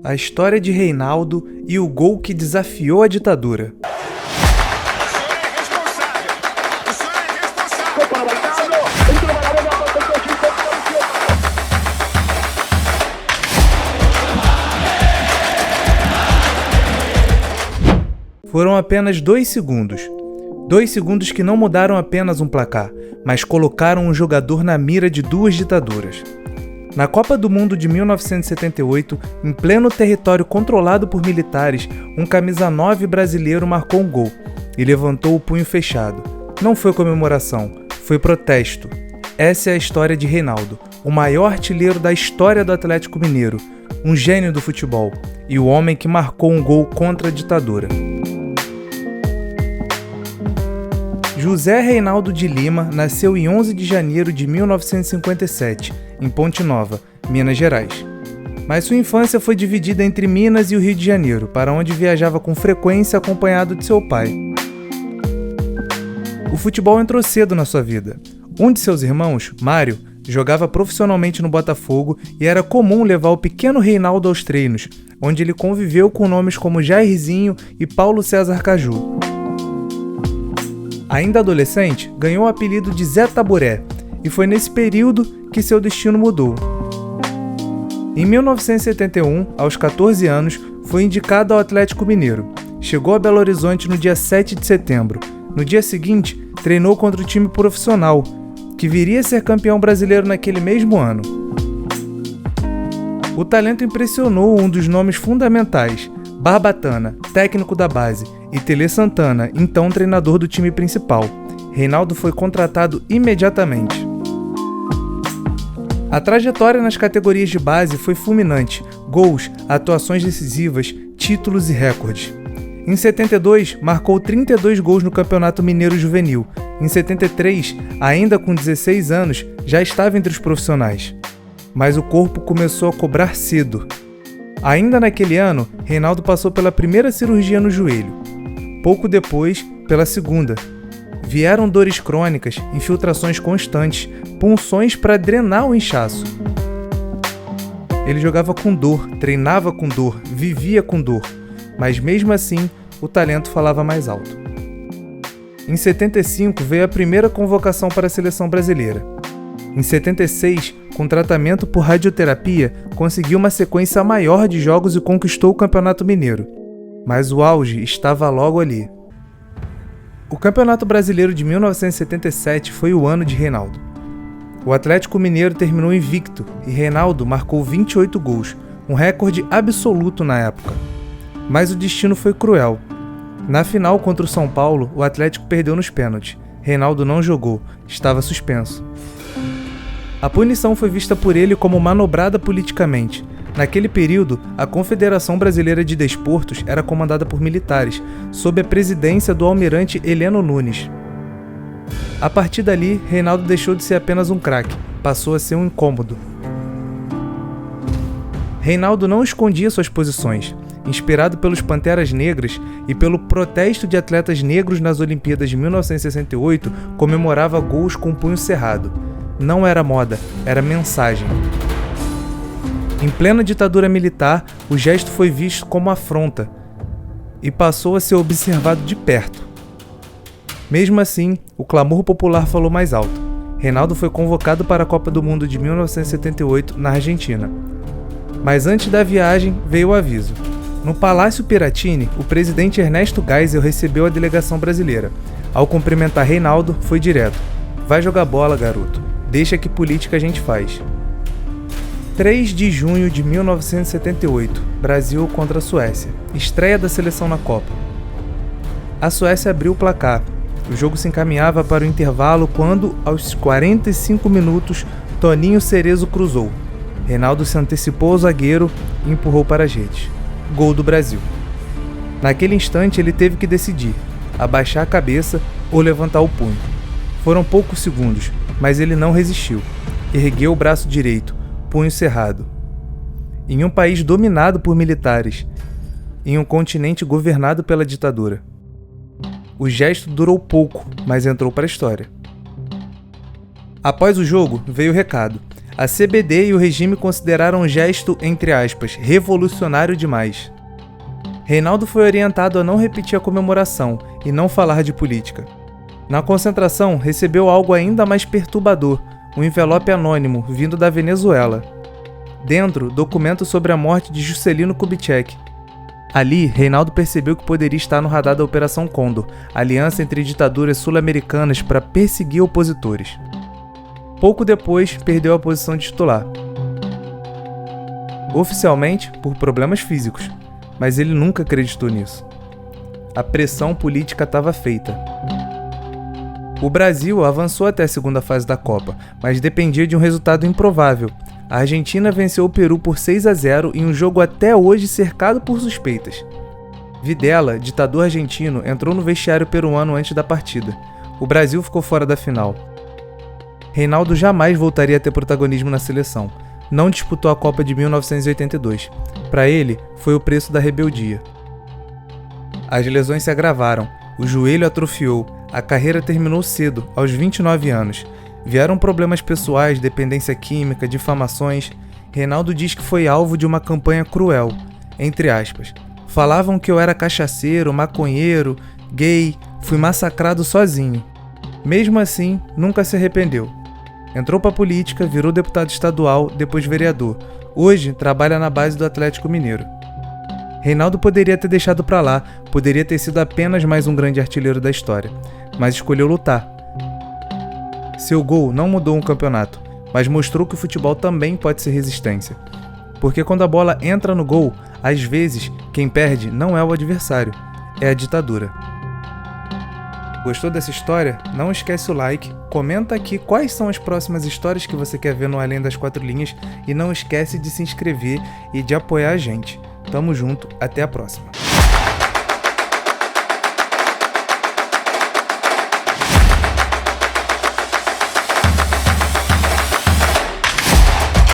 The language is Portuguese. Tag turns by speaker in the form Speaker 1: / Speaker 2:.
Speaker 1: a história de Reinaldo e o gol que desafiou a ditadura. Foram apenas 2 segundos. 2 segundos que não mudaram apenas um placar, mas colocaram um jogador na mira de 2 ditaduras. Na Copa do Mundo de 1978, em pleno território controlado por militares, um camisa 9 brasileiro marcou um gol e levantou o punho fechado. Não foi comemoração, foi protesto. Essa é a história de Reinaldo, o maior artilheiro da história do Atlético Mineiro, um gênio do futebol e o homem que marcou um gol contra a ditadura. José Reinaldo de Lima nasceu em 11 de janeiro de 1957, em Ponte Nova, Minas Gerais. Mas sua infância foi dividida entre Minas e o Rio de Janeiro, para onde viajava com frequência acompanhado de seu pai. O futebol entrou cedo na sua vida. Um de seus irmãos, Mário, jogava profissionalmente no Botafogo e era comum levar o pequeno Reinaldo aos treinos, onde ele conviveu com nomes como Jairzinho e Paulo César Caju. Ainda adolescente, ganhou o apelido de Zé Taburé, e foi nesse período que seu destino mudou. Em 1971, aos 14 anos, foi indicado ao Atlético Mineiro. Chegou a Belo Horizonte no dia 7 de setembro. No dia seguinte, treinou contra o time profissional, que viria a ser campeão brasileiro naquele mesmo ano. O talento impressionou um dos nomes fundamentais, Barbatana, técnico da base, e Tele Santana, então treinador do time principal. Reinaldo foi contratado imediatamente. A trajetória nas categorias de base foi fulminante: gols, atuações decisivas, títulos e recordes. Em 72, marcou 32 gols no Campeonato Mineiro Juvenil. Em 73, ainda com 16 anos, já estava entre os profissionais. Mas o corpo começou a cobrar cedo. Ainda naquele ano, Reinaldo passou pela primeira cirurgia no joelho. Pouco depois, pela segunda. Vieram dores crônicas, infiltrações constantes, punções para drenar o inchaço. Ele jogava com dor, treinava com dor, vivia com dor, mas mesmo assim, o talento falava mais alto. Em 75 veio a primeira convocação para a seleção brasileira. Em 76, com tratamento por radioterapia, conseguiu uma sequência maior de jogos e conquistou o Campeonato Mineiro. Mas o auge estava logo ali. O Campeonato Brasileiro de 1977 foi o ano de Reinaldo. O Atlético Mineiro terminou invicto e Reinaldo marcou 28 gols, um recorde absoluto na época. Mas o destino foi cruel. Na final contra o São Paulo, o Atlético perdeu nos pênaltis. Reinaldo não jogou, estava suspenso. A punição foi vista por ele como manobrada politicamente. Naquele período, a Confederação Brasileira de Desportos era comandada por militares, sob a presidência do almirante Heleno Nunes. A partir dali, Reinaldo deixou de ser apenas um craque, passou a ser um incômodo. Reinaldo não escondia suas posições. Inspirado pelos Panteras Negras e pelo protesto de atletas negros nas Olimpíadas de 1968, comemorava gols com o punho cerrado. Não era moda, era mensagem. Em plena ditadura militar, o gesto foi visto como afronta e passou a ser observado de perto. Mesmo assim, o clamor popular falou mais alto. Reinaldo foi convocado para a Copa do Mundo de 1978 na Argentina. Mas antes da viagem, veio o aviso. No Palácio Piratini, o presidente Ernesto Geisel recebeu a delegação brasileira. Ao cumprimentar Reinaldo, foi direto: "Vai jogar bola, garoto. Deixa que política a gente faz." 3 de junho de 1978, Brasil contra a Suécia. Estreia da seleção na Copa. A Suécia abriu o placar. O jogo se encaminhava para o intervalo quando, aos 45 minutos, Toninho Cerezo cruzou. Reinaldo se antecipou ao zagueiro e empurrou para as redes. Gol do Brasil. Naquele instante ele teve que decidir: abaixar a cabeça ou levantar o punho. Foram poucos segundos, mas ele não resistiu. Ergueu o braço direito, punho cerrado. Em um país dominado por militares, em um continente governado pela ditadura. O gesto durou pouco, mas entrou para a história. Após o jogo, veio o recado. A CBD e o regime consideraram o gesto, entre aspas, revolucionário demais. Reinaldo foi orientado a não repetir a comemoração e não falar de política. Na concentração, recebeu algo ainda mais perturbador, um envelope anônimo vindo da Venezuela. Dentro, documento sobre a morte de Juscelino Kubitschek. Ali, Reinaldo percebeu que poderia estar no radar da Operação Condor, aliança entre ditaduras sul-americanas para perseguir opositores. Pouco depois, perdeu a posição de titular. Oficialmente, por problemas físicos, mas ele nunca acreditou nisso. A pressão política estava feita. O Brasil avançou até a segunda fase da Copa, mas dependia de um resultado improvável. A Argentina venceu o Peru por 6-0 em um jogo até hoje cercado por suspeitas. Videla, ditador argentino, entrou no vestiário peruano antes da partida. O Brasil ficou fora da final. Reinaldo jamais voltaria a ter protagonismo na seleção. Não disputou a Copa de 1982. Para ele, foi o preço da rebeldia. As lesões se agravaram, o joelho atrofiou, a carreira terminou cedo, aos 29 anos. Vieram problemas pessoais, dependência química, difamações. Reinaldo diz que foi alvo de uma campanha cruel, entre aspas. Falavam que eu era cachaceiro, maconheiro, gay, fui massacrado sozinho. Mesmo assim, nunca se arrependeu. Entrou para a política, virou deputado estadual, depois vereador. Hoje, trabalha na base do Atlético Mineiro. Reinaldo poderia ter deixado para lá, poderia ter sido apenas mais um grande artilheiro da história, mas escolheu lutar. Seu gol não mudou um campeonato, mas mostrou que o futebol também pode ser resistência. Porque quando a bola entra no gol, às vezes, quem perde não é o adversário, é a ditadura. Gostou dessa história? Não esquece o like, comenta aqui quais são as próximas histórias que você quer ver no Além das Quatro Linhas e não esquece de se inscrever e de apoiar a gente. Tamo junto, até a próxima.